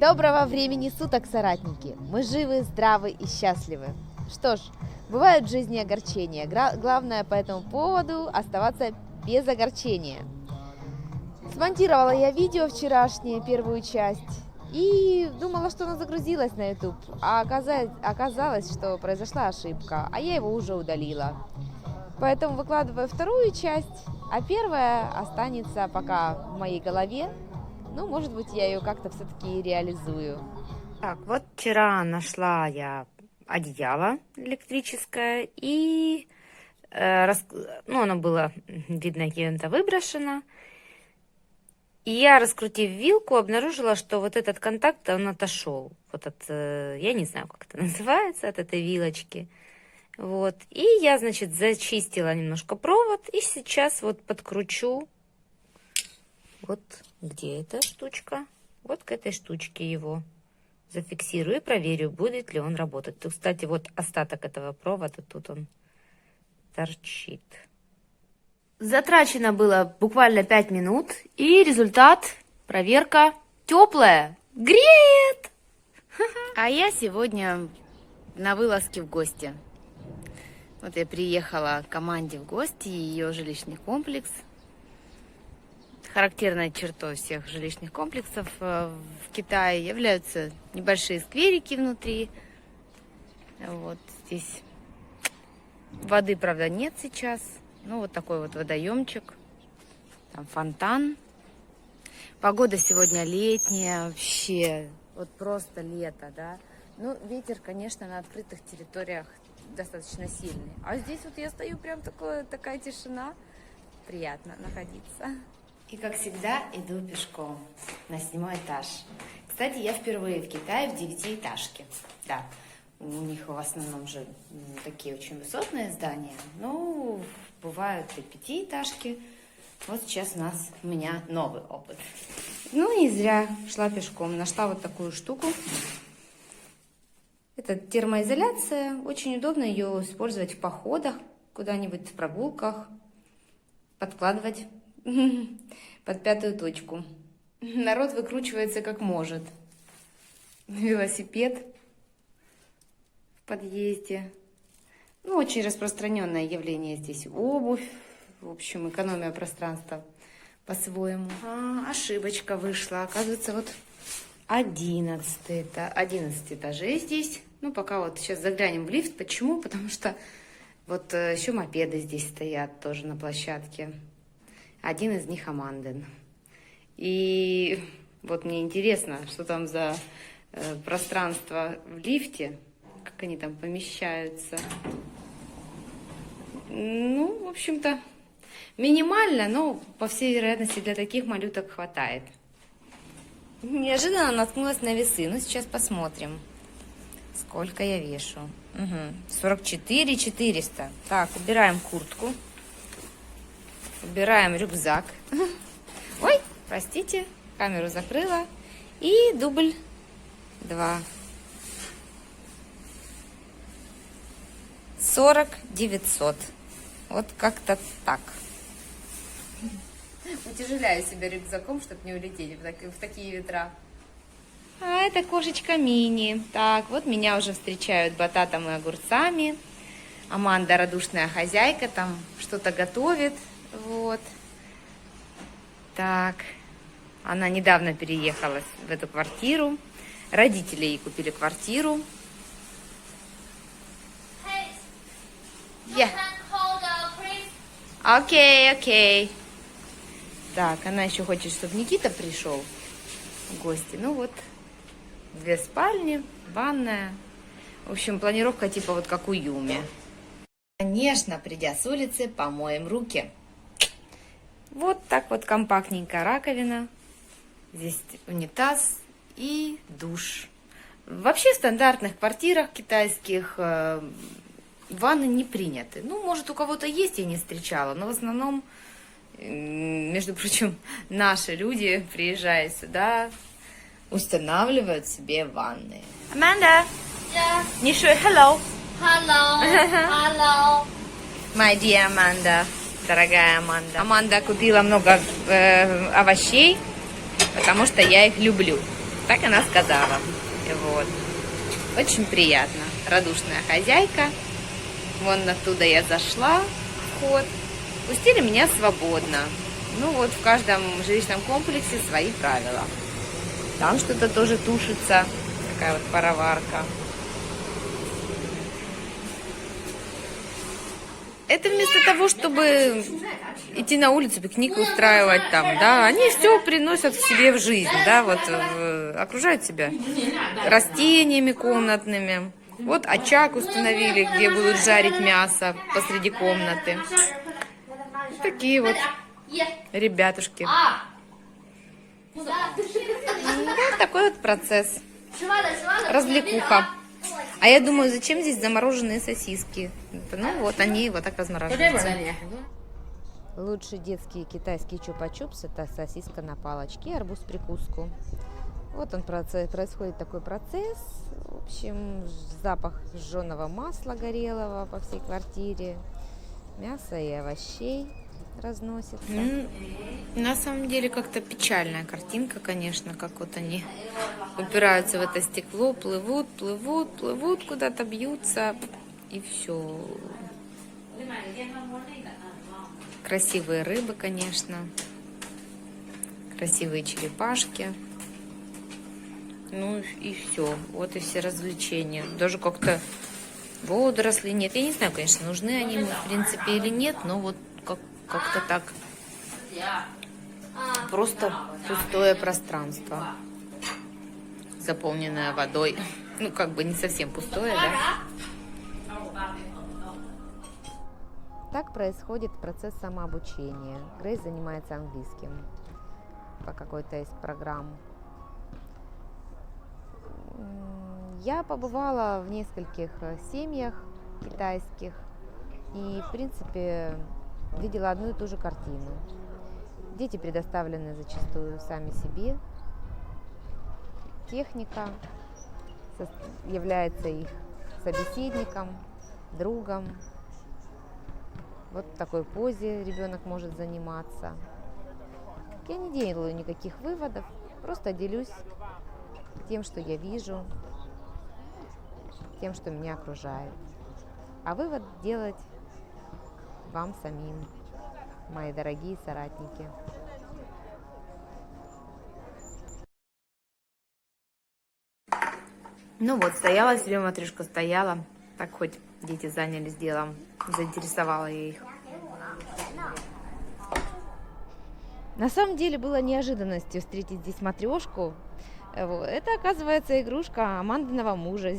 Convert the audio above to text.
Доброго времени суток, соратники! Мы живы, здравы и счастливы. Что ж, бывают в жизни огорчения. Главное по этому поводу оставаться без огорчения. Смонтировала я видео вчерашнее, первую часть, и думала, что оно загрузилось на YouTube. А оказалось, что произошла ошибка, а я его уже удалила. Поэтому выкладываю вторую часть, а первая останется пока в моей голове. Ну, может быть, я ее как-то все-таки реализую. Так, вот вчера нашла я одеяло электрическое, и оно было, видно, кем-то выброшено. И я, раскрутив вилку, обнаружила, что вот этот контакт, он отошел. Вот от, я не знаю, как это называется, от этой вилочки. Вот. И я, значит, зачистила немножко провод, и сейчас вот подкручу. Вот где эта штучка? Вот к этой штучке его зафиксирую и проверю, будет ли он работать. Тут, кстати, вот остаток этого провода, тут он торчит. Затрачено было буквально 5 минут, и результат, проверка теплая, греет. А я сегодня на вылазке в гости. Вот я приехала к команде в гости, ее жилищный комплекс. Характерной чертой всех жилищных комплексов в Китае являются небольшие скверики внутри. Вот здесь воды, правда, нет сейчас. Ну, вот такой вот водоемчик. Там фонтан. Погода сегодня летняя вообще. Вот просто лето, да. Ну, ветер, конечно, на открытых территориях достаточно сильный. А здесь вот я стою, прям такая тишина. Приятно находиться. И, как всегда, иду пешком на 7-й этаж. Кстати, я впервые в Китае в 9-этажке. Да, у них в основном же такие очень высотные здания. Но бывают и 5-этажки. Вот сейчас у меня новый опыт. Ну, не зря шла пешком. Нашла вот такую штуку. Это термоизоляция. Очень удобно ее использовать в походах, куда-нибудь в прогулках. Подкладывать под 5-ю точку. Народ выкручивается как может. Велосипед в подъезде. Ну, очень распространенное явление здесь. Обувь. В общем, экономия пространства по-своему. Ошибочка вышла. Оказывается, вот 11 этажей здесь. Ну, пока вот сейчас заглянем в лифт. Почему? Потому что вот еще мопеды здесь стоят тоже на площадке. Один из них Аманден. И вот мне интересно, что там за пространство в лифте, как они там помещаются. Ну, в общем-то, минимально, но, по всей вероятности, для таких малюток хватает. Неожиданно наткнулась на весы. Ну, сейчас посмотрим, сколько я вешу. 44 400. Так, убираем куртку. Убираем рюкзак. Ой, простите, камеру закрыла. И дубль 2. 40 900. Вот как-то так. Утяжеляю себя рюкзаком, чтобы не улететь в такие ветра. А это кошечка Мини. Так, вот меня уже встречают бататом и огурцами. Аманда, радушная хозяйка, там что-то готовит. Вот. Так. Она недавно переехала в эту квартиру. Родители ей купили квартиру. Yeah. Окей. Так, она еще хочет, чтобы Никита пришел в гости. Ну вот, 2 спальни, ванная. В общем, планировка типа вот как у Юми. Конечно, придя с улицы, помоем руки. Вот так вот компактненькая раковина. Здесь унитаз и душ. Вообще в стандартных квартирах китайских ванны не приняты. Ну, может, у кого-то есть, я не встречала, но в основном, между прочим, наши люди, приезжая сюда, устанавливают себе ванны. Аманда! Yeah. Нишуй, hello! Hello. My dear Amanda, дорогая Аманда. Аманда купила много овощей, потому что я их люблю. Так она сказала. Вот. Очень приятно. Радушная хозяйка. Вон оттуда я зашла, вход. Пустили меня свободно. Ну вот в каждом жилищном комплексе свои правила. Там что-то тоже тушится. Такая вот пароварка. Это вместо того, чтобы идти на улицу, пикник устраивать там, да, они все приносят в себе в жизнь, да, вот окружают себя растениями комнатными. Вот очаг установили, где будут жарить мясо посреди комнаты. Такие вот ребятушки. Вот такой вот процесс. Развлекуха. А я думаю, зачем здесь замороженные сосиски? Ну вот, они вот так размораживаются. Лучший детский китайский чупа-чупс — это сосиска на палочке и арбуз-прикуску. Вот он происходит такой процесс. В общем, запах жженого масла горелого по всей квартире. Мясо и овощей разносится. На самом деле как-то печальная картинка, конечно, как вот они упираются в это стекло, плывут, куда-то бьются, и все. Красивые рыбы, конечно, красивые черепашки. Ну и все, вот и все развлечения. Даже как-то водоросли нет. Я не знаю, конечно, нужны они мне в принципе или нет, но вот как-то так. Просто пустое пространство, заполненное водой. Ну, как бы не совсем пустое, да? Так происходит процесс самообучения. Грейс занимается английским по какой-то из программ. Я побывала в нескольких семьях китайских и, в принципе, видела одну и ту же картину. Дети предоставлены зачастую сами себе. Техника является их собеседником, другом. Вот в такой позе ребенок может заниматься. Я не делаю никаких выводов, просто делюсь тем, что я вижу, тем, что меня окружает. А вывод делать вам самим, мои дорогие соратники. Ну вот, стояла себе матрешка, стояла. Так хоть дети занялись делом, заинтересовала я их. На самом деле было неожиданностью встретить здесь матрешку. Это, оказывается, игрушка Амандиного мужа.